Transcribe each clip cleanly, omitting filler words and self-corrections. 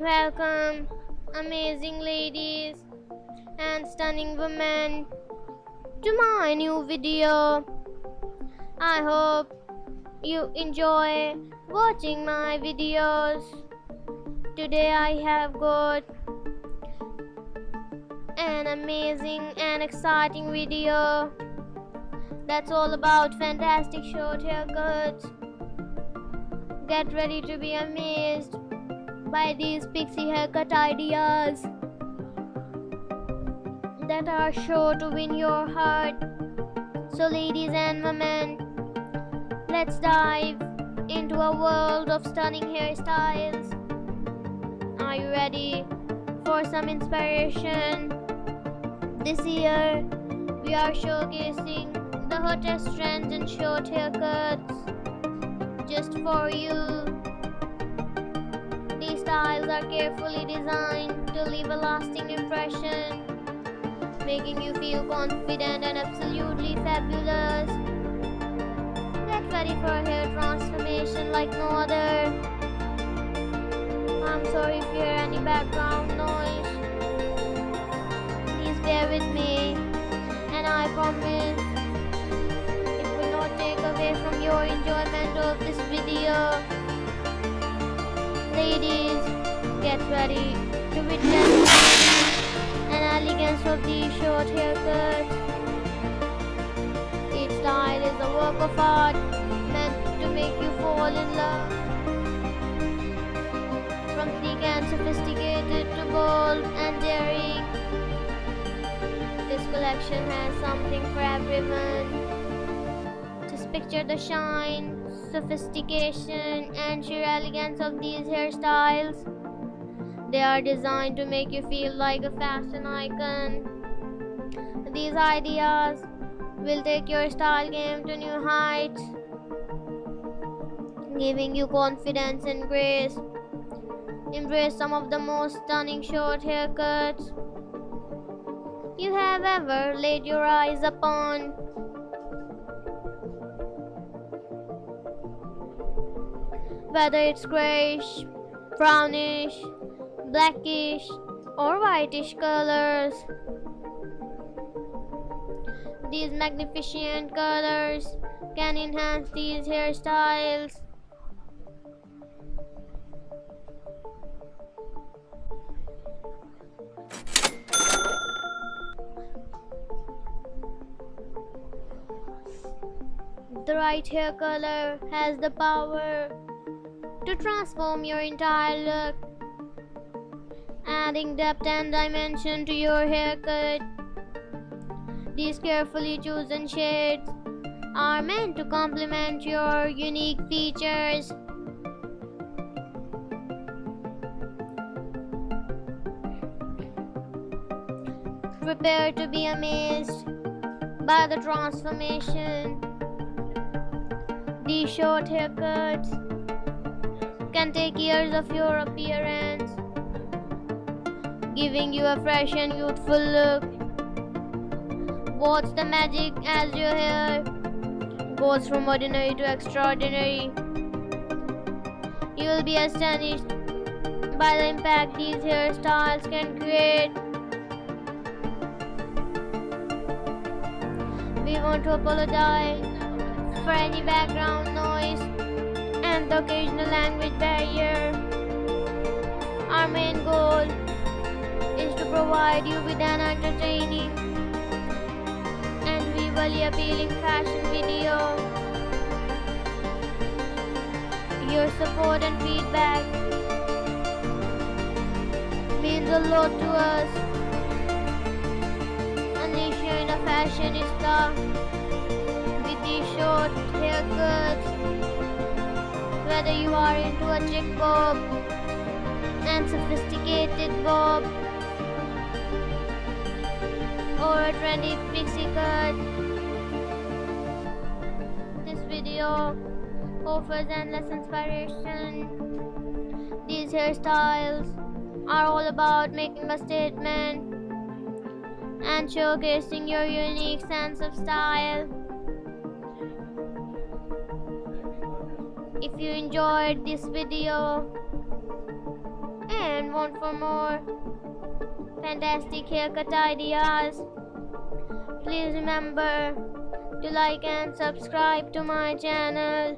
Welcome, amazing ladies and stunning women, to my new video. I hope you enjoy watching my videos. Today I have got an amazing and exciting video that's all about fantastic short haircuts. Get ready to be amazed by these pixie haircut ideas that are sure to win your heart. So, ladies and women, let's dive into a world of stunning hairstyles. Are you ready for some inspiration? This year, we are showcasing the hottest trends in short haircuts just for you. These styles are carefully designed to leave a lasting impression, making you feel confident and absolutely fabulous. Get ready for a hair transformation like no other. I'm sorry if you hear any background noise. Please bear with me, and I promise it will not take away from your enjoyment of this video. Ladies, get ready to witness and elegance of these short haircuts. Each style is a work of art meant to make you fall in love. From sleek and sophisticated to bold and daring, this collection has something for everyone. Just picture the shine, sophistication, and sheer elegance of these hairstyles. They are designed to make you feel like a fashion icon. These ideas will take your style game to new heights, giving you confidence and grace. Embrace some of the most stunning short haircuts you have ever laid your eyes upon. Whether it's grayish, brownish, blackish, or whitish colors, these magnificent colors can enhance these hairstyles. The right hair color has the power to transform your entire look, adding depth and dimension to your haircut. These carefully chosen shades are meant to complement your unique features. Prepare to be amazed by the transformation. These short haircuts can take years of your appearance, giving you a fresh and youthful look. What's the magic as your hair goes from ordinary to extraordinary? You will be astonished by the impact these hairstyles can create. We want to apologize for any background noise and the occasional language barrier. Our main goal is to provide you with an entertaining and visually appealing fashion video. Your support and feedback means a lot to us. Unleash your inner fashionista with these short haircuts. Whether you are into a chic bob and sophisticated bob, or a trendy pixie cut, this video offers endless inspiration. These hairstyles are all about making a statement and showcasing your unique sense of style. If you enjoyed this video and want for more fantastic haircut ideas, please remember to like and subscribe to my channel.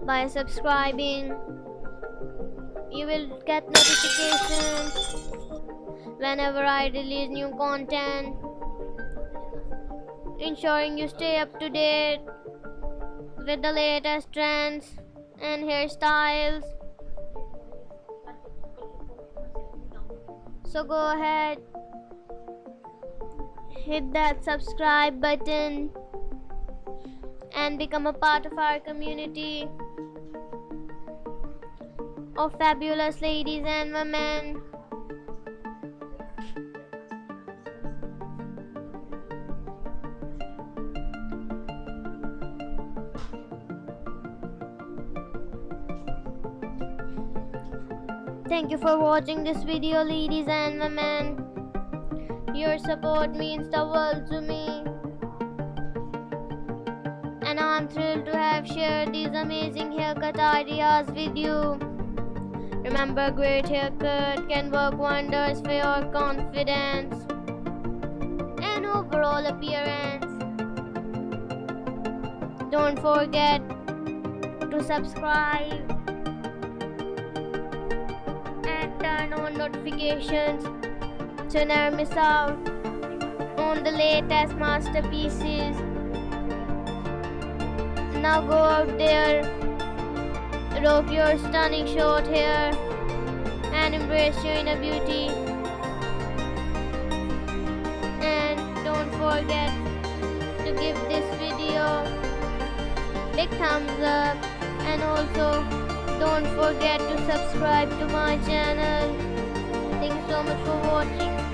By subscribing, you will get notifications whenever I release new content, ensuring you stay up to date with the latest trends and hairstyles. So go ahead, hit that subscribe button and become a part of our community of fabulous ladies and women. Thank you for watching this video, ladies and women. Your support means the world to me, and I'm thrilled to have shared these amazing haircut ideas with you. Remember, great haircut can work wonders for your confidence and overall appearance. Don't forget to subscribe and turn on notifications to never miss out on the latest masterpieces. Now go out there, rock your stunning short hair and embrace your inner beauty. And don't forget to give this video big thumbs up, and also don't forget to subscribe to my channel. Thank you so much for watching.